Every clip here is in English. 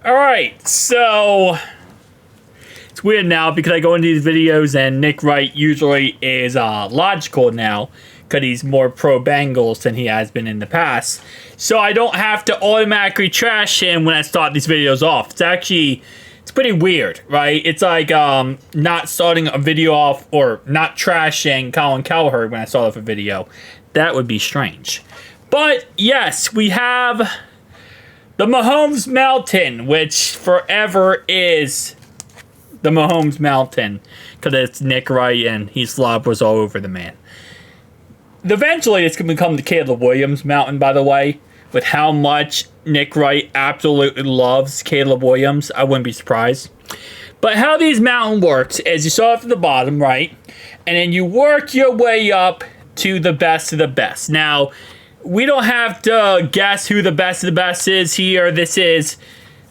Alright, so it's weird now because I go into these videos and Nick Wright usually is logical now because he's more pro Bengals than he has been in the past. So I don't have to automatically trash him when I start these videos off. It's pretty weird, right? It's like not starting a video off or not trashing Colin Cowherd when I start off a video. That would be strange. But yes, we have the Mahomes Mountain, which forever is the Mahomes Mountain because it's Nick Wright and he slobbers all over the man. Eventually, it's going to become the Caleb Williams Mountain, by the way, with how much Nick Wright absolutely loves Caleb Williams. I wouldn't be surprised. But how these mountain works is you start from the bottom, right? And then you work your way up to the best of the best. Now, we don't have to guess who the best of the best is here. This is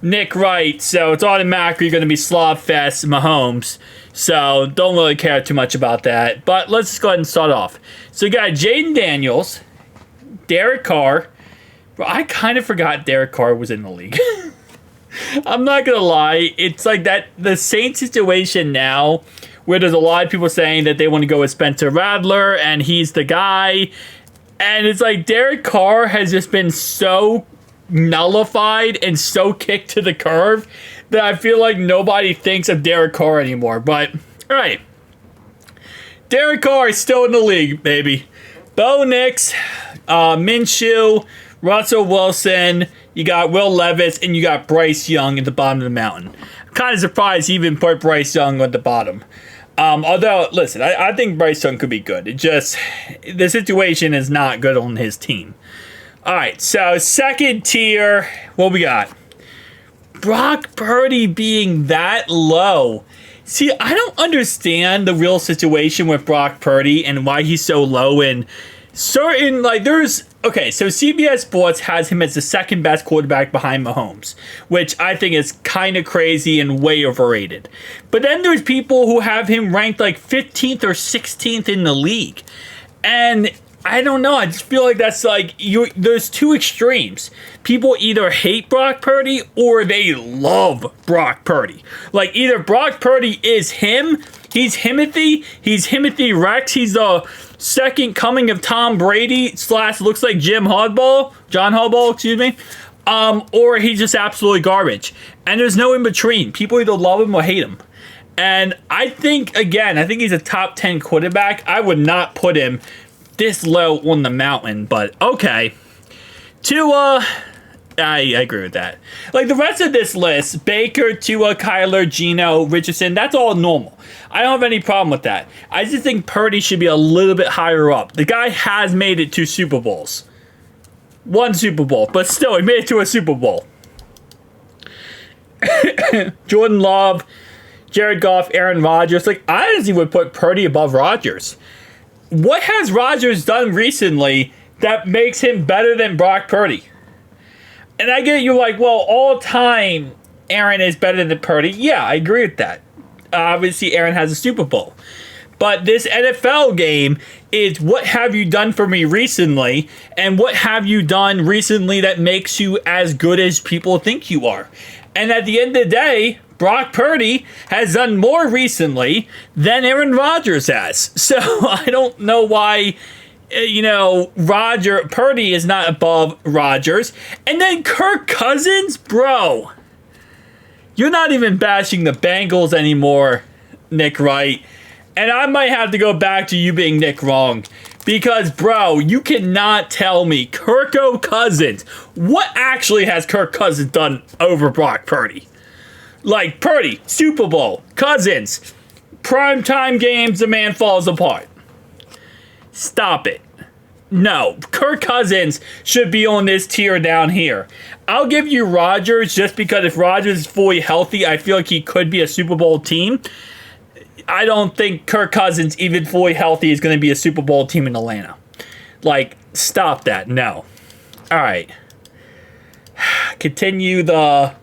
Nick Wright, so it's automatically going to be Slobfest Mahomes. So don't really care too much about that. But let's just go ahead and start off. So you got Jaden Daniels, Derek Carr. Bro, I kind of forgot Derek Carr was in the league. I'm not going to lie. It's like that the same situation now where there's a lot of people saying that they want to go with Spencer Rattler and he's the guy. And it's like Derek Carr has just been so nullified and so kicked to the curb that I feel like nobody thinks of Derek Carr anymore. But, all right. Derek Carr is still in the league, baby. Bo Nix, Minshew, Russell Wilson, you got Will Levis, and you got Bryce Young at the bottom of the mountain. I'm kind of surprised he even put Bryce Young at the bottom. Although, listen, I think Bryce Young could be good. It just, the situation is not good on his team. All right, so second tier, what we got? Brock Purdy being that low. See, I don't understand the real situation with Brock Purdy and why he's so low in certain, like, there's, okay, so CBS Sports has him as the second best quarterback behind Mahomes, which I think is kind of crazy and way overrated. But then there's people who have him ranked like 15th or 16th in the league. And I don't know. I just feel like that's like, there's two extremes. People either hate Brock Purdy or they love Brock Purdy. Like, either Brock Purdy is him, he's Himothy Rex, he's the second coming of Tom Brady / looks like John Harbaugh, excuse me. Or he's just absolutely garbage. And there's no in between. People either love him or hate him. And I think he's a top 10 quarterback. I would not put him this low on the mountain, but okay. Tua, I agree with that. Like the rest of this list, Baker, Tua, Kyler, Geno, Richardson, that's all normal. I don't have any problem with that. I just think Purdy should be a little bit higher up. The guy has made it to Super Bowls. One Super Bowl, but still, he made it to a Super Bowl. Jordan Love, Jared Goff, Aaron Rodgers. Like, I honestly would put Purdy above Rodgers. What has Rodgers done recently that makes him better than Brock Purdy? And I get you like, well, all time Aaron is better than Purdy. Yeah, I agree with that. Obviously, Aaron has a Super Bowl. But this NFL game is what have you done for me recently, and what have you done recently that makes you as good as people think you are. And at the end of the day, Brock Purdy has done more recently than Aaron Rodgers has. So I don't know why, Purdy is not above Rodgers. And then Kirk Cousins, bro. You're not even bashing the Bengals anymore, Nick Wright. And I might have to go back to you being Nick wrong. Because, bro, you cannot tell me Kirko Cousins. What actually has Kirk Cousins done over Brock Purdy? Like, Purdy, Super Bowl, Cousins, primetime games, the man falls apart. Stop it. No, Kirk Cousins should be on this tier down here. I'll give you Rodgers just because if Rodgers is fully healthy, I feel like he could be a Super Bowl team. I don't think Kirk Cousins, even fully healthy, is going to be a Super Bowl team in Atlanta. Like, stop that. No. All right. Continue the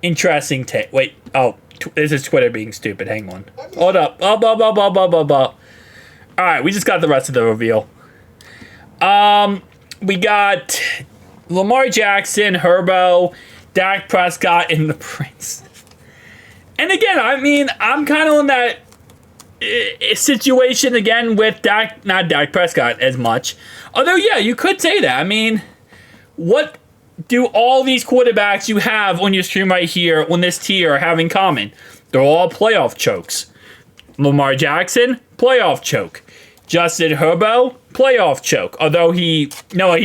interesting take. Wait. Oh, this is Twitter being stupid. Hang on. Hold up. All right. We just got the rest of the reveal. We got Lamar Jackson, Herbo, Dak Prescott and the Prince. And again, I mean, I'm kind of in that situation again with not Dak Prescott as much. Although, yeah, you could say that. I mean, what do all these quarterbacks you have on your stream right here on this tier have in common? They're all playoff chokes. Lamar Jackson, playoff choke. Justin Herbert, playoff choke. Although he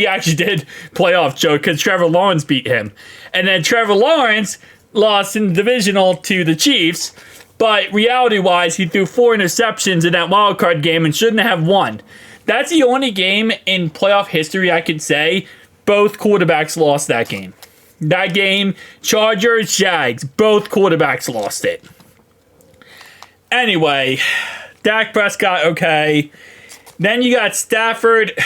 actually did playoff choke because Trevor Lawrence beat him. And then Trevor Lawrence lost in the divisional to the Chiefs. But reality-wise, he threw 4 interceptions in that wildcard game and shouldn't have won. That's the only game in playoff history I could say both quarterbacks lost that game. That game, Chargers, Jags, both quarterbacks lost it. Anyway, Dak Prescott, okay. Then you got Stafford.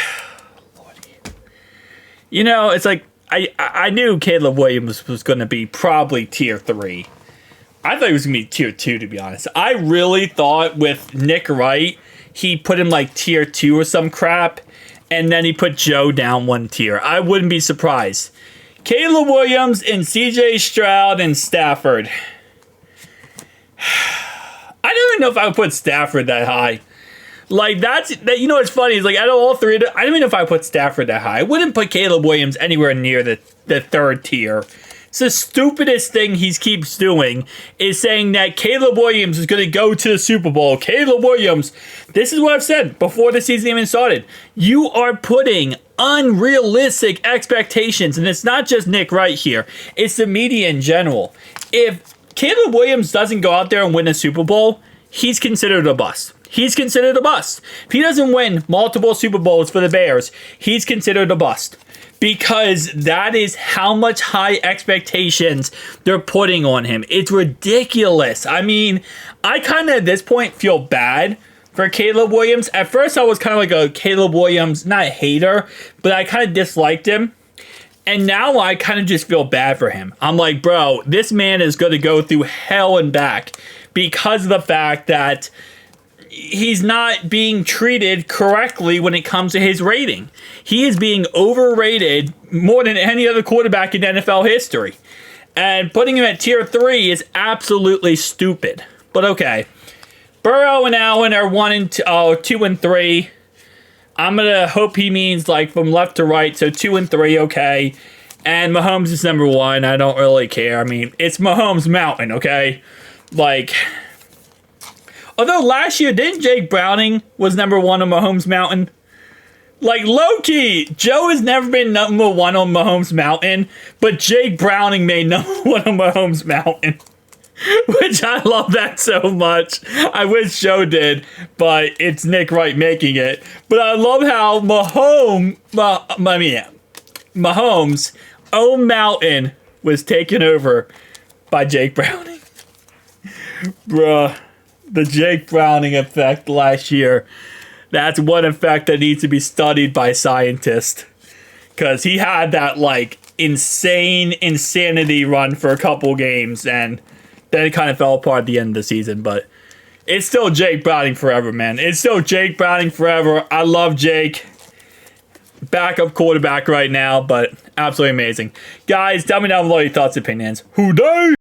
You know, it's like, I knew Caleb Williams was going to be probably tier 3. I thought he was going to be tier 2, to be honest. I really thought with Nick Wright, he put him like tier 2 or some crap, and then he put Joe down 1 tier. I wouldn't be surprised. Caleb Williams and CJ Stroud and Stafford. I don't even know if I would put Stafford that high. Like, you know what's funny is, like, out of all 3, I don't even know if I put Stafford that high. I wouldn't put Caleb Williams anywhere near the 3rd tier. It's the stupidest thing he keeps doing is saying that Caleb Williams is going to go to the Super Bowl. Caleb Williams, this is what I've said before the season even started. You are putting unrealistic expectations, and it's not just Nick Wright here. It's the media in general. If Caleb Williams doesn't go out there and win a Super Bowl, he's considered a bust. He's considered a bust. If he doesn't win multiple Super Bowls for the Bears, he's considered a bust. Because that is how much high expectations they're putting on him. It's ridiculous. I mean, I kind of at this point feel bad for Caleb Williams. At first, I was kind of like a Caleb Williams, not a hater, but I kind of disliked him. And now I kind of just feel bad for him. I'm like, bro, this man is going to go through hell and back because of the fact that he's not being treated correctly when it comes to his rating. He is being overrated more than any other quarterback in NFL history. And putting him at tier 3 is absolutely stupid. But okay. Burrow and Allen are 2 and 3. I'm going to hope he means like from left to right. So 2 and 3, okay. And Mahomes is number 1. I don't really care. I mean, it's Mahomes Mountain, okay? Like, although last year, didn't Jake Browning was number 1 on Mahomes Mountain? Like, low-key, Joe has never been number 1 on Mahomes Mountain, but Jake Browning made number 1 on Mahomes Mountain. Which I love that so much. I wish Joe did, but it's Nick Wright making it. But I love how Mahomes' own mountain was taken over by Jake Browning. Bruh. The Jake Browning effect last year. That's one effect that needs to be studied by scientists. Because he had that, like, insanity run for a couple games. And then it kind of fell apart at the end of the season. But it's still Jake Browning forever, man. It's still Jake Browning forever. I love Jake. Backup quarterback right now. But absolutely amazing. Guys, tell me down below your thoughts and opinions. Who dey?